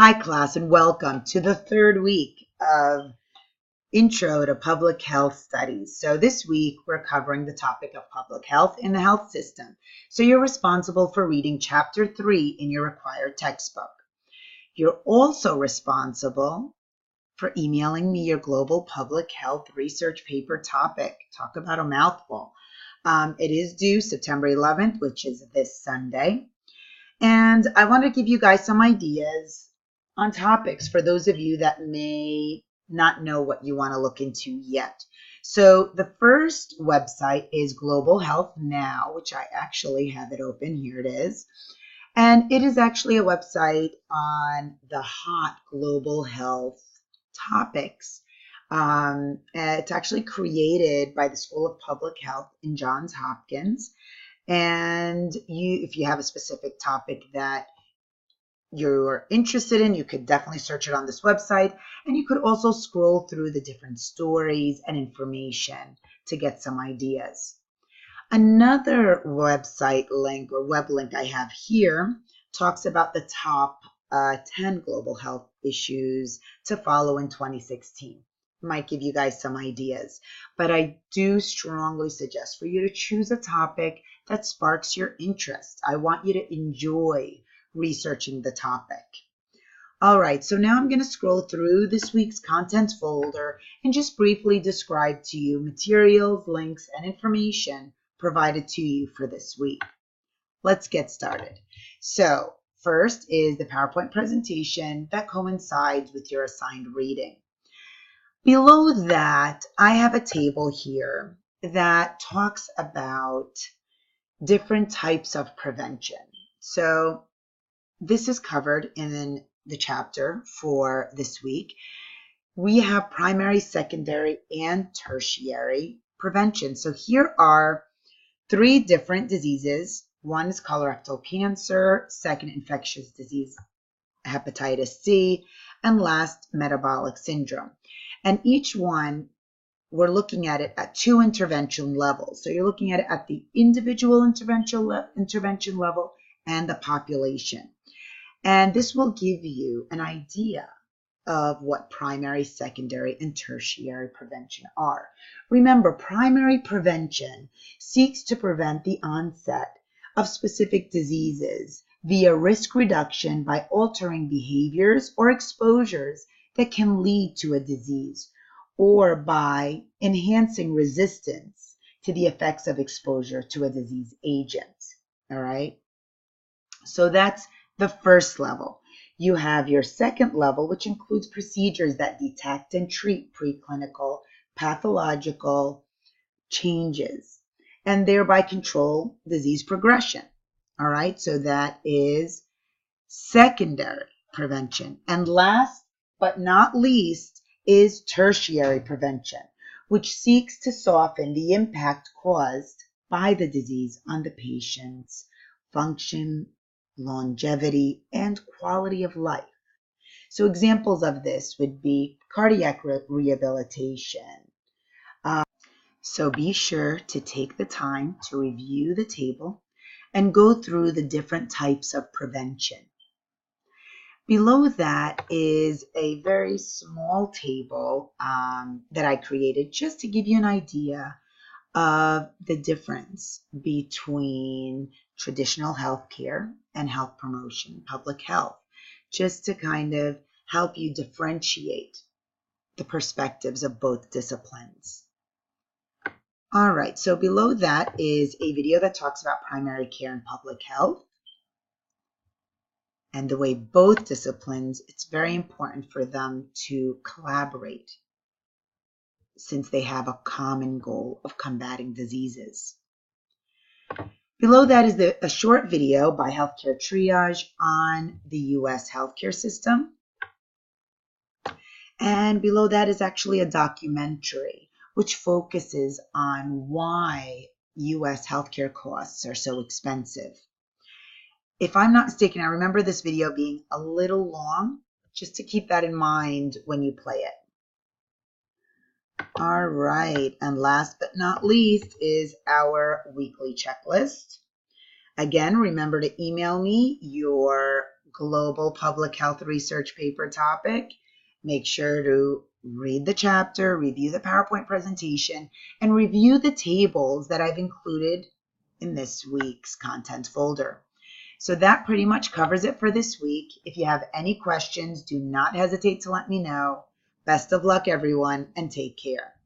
Hi class, and welcome to the third week of Intro to Public Health Studies. So this week we're covering the topic of public health in the health system. So you're responsible for reading chapter 3 in your required textbook. You're also responsible for emailing me your global public health research paper topic. Talk about a mouthful. It is due September 11th, which is this Sunday. And I want to give you guys some ideas on topics for those of you that may not know what you want to look into yet. So the first website is Global Health Now, which I actually have it open. Here it is. And it is actually a website on the hot global health topics. It's actually created by the School of Public Health in Johns Hopkins. And if you have a specific topic that you're interested in, you could definitely search it on this website. And you could also scroll through the different stories and information to get some ideas. Another website link or web link I have here talks about the top 10 global health issues to follow in 2016. Might give you guys some ideas, but I do strongly suggest for you to choose a topic that sparks your interest. I want you to enjoy researching the topic. All right, so now I'm going to scroll through this week's contents folder and just briefly describe to you materials, links, and information provided to you for this week. Let's get started. So first is the PowerPoint presentation that coincides with your assigned reading. Below that, I have a table here that talks about different types of prevention. So this is covered in the chapter for this week. We have primary, secondary, and tertiary prevention. So here are 3 different diseases. One is colorectal cancer, second infectious disease, hepatitis C, and last metabolic syndrome. And each one, we're looking at it at 2 intervention levels. So you're looking at it at the individual intervention level and the population. And this will give you an idea of what primary, secondary, and tertiary prevention are. Remember, primary prevention seeks to prevent the onset of specific diseases via risk reduction by altering behaviors or exposures that can lead to a disease, or by enhancing resistance to the effects of exposure to a disease agent. All right? So that's the first level. You have your second level, which includes procedures that detect and treat preclinical pathological changes and thereby control disease progression. All right, so that is secondary prevention. And last but not least is tertiary prevention, which seeks to soften the impact caused by the disease on the patient's function, longevity, and quality of life. So examples of this would be cardiac rehabilitation. So be sure to take the time to review the table and go through the different types of prevention. Below that is a very small table that I created just to give you an idea of the difference between traditional healthcare and health promotion, public health, just to kind of help you differentiate the perspectives of both disciplines. All right, so below that is a video that talks about primary care and public health and the way both disciplines, it's very important for them to collaborate since they have a common goal of combating diseases. Below that is a short video by Healthcare Triage on the U.S. healthcare system. And below that is actually a documentary which focuses on why U.S. healthcare costs are so expensive. If I'm not mistaken, I remember this video being a little long, just to keep that in mind when you play it. All right, and last but not least is our weekly checklist. Again, remember to email me your global public health research paper topic. Make sure to read the chapter, review the PowerPoint presentation, and review the tables that I've included in this week's content folder. So that pretty much covers it for this week. If you have any questions, do not hesitate to let me know. Best of luck, everyone, and take care.